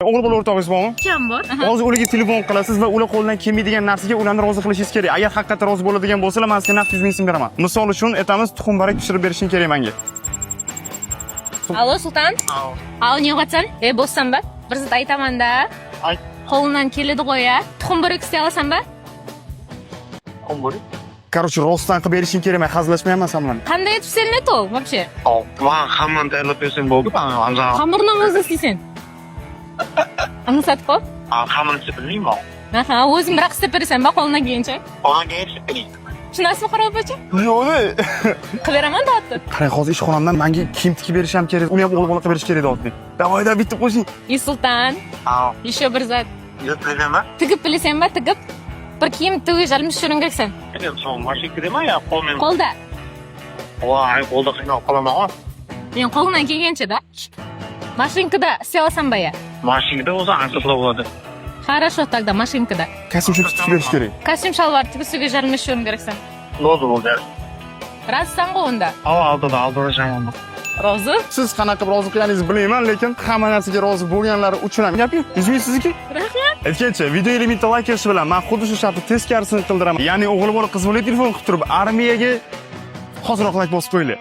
O'g'il bola o'rtog'ingiz bormi? Ukam bor. Hozir ularga telefon qilasiz va ular qo'ldan kelmaydigan narsaga ularni rozi qilishingiz kerak. Agar haqiqatdan rozi bo'ladigan bo'lsalar, men sizga naqd 100 ming so'm beraman. Misol uchun, aytamiz, tuxum barak pishirib berishing kerak menga. Allo, Sultan. Al, ne'matsan? Bo'lsam-ba? Bir zot aytaman-da. Ayt. Qo'ldan keladi qo'ya. Tuxum barak istay olasan-ba? Tuxum barak? Короче, rostdan qilib berishing kerak, men hazillashmayapman sen bilan. Qanday etib sen net ol, вообще? Man hammani tayyorlab bersang bo'ldi, Hamza. Xamirni o'zing istaysan. Anglashib qol. Hammani bilmayman. Aha, o'zing bir qilib berasan-ba qo'ldan kelgancha. Qo'ldan kelsa, Tushunasizmi, Qarabbochi? Yo'q. Qilib beraman da'atni. Qarang, hozir ishxonamdan menga kiyim tikib berish ham kerak. Uni ham o'g'il bola qilib berish kerak da'atni. Davoyda bitta qo'shing. Sultan. Еще bir zot. Yo'qlayman. Tigib bilasanmi, tigib? Bir kiyim tig'ish almashtirishing keraksan. Son mashinada ya, qo'lmen. Qo'lda. Voy, qo'lda qiynab qolaman. Men qo'ldan kelgancha-da. Mashinkada istay olasan-ba ya? Mashinada o'zi ansiqlab bo'ladi. Хорошо, тогда mashinkada. Kostyum tikib berish kerak. Kostyum shalvar tigisiga almashtirishing keraksan. Lo'zi bo'ldi. Razsan-ku unda. Aldirasan. Rozi? Siz qanaqa qilib rozi qilganingizni bilmayman, lekin hamma narsaga rozi bo'lganlari uchun ham gap yo'q. 100 ming sizniki? Rahmat. Aytgancha, videoga bitta like berish bilan men xuddi shu shartni teskarisini qildiraman. Ya'ni o'g'il bola qiz bola telefon qilib turib, armiyaga hoziroq like bosib qo'yinglar.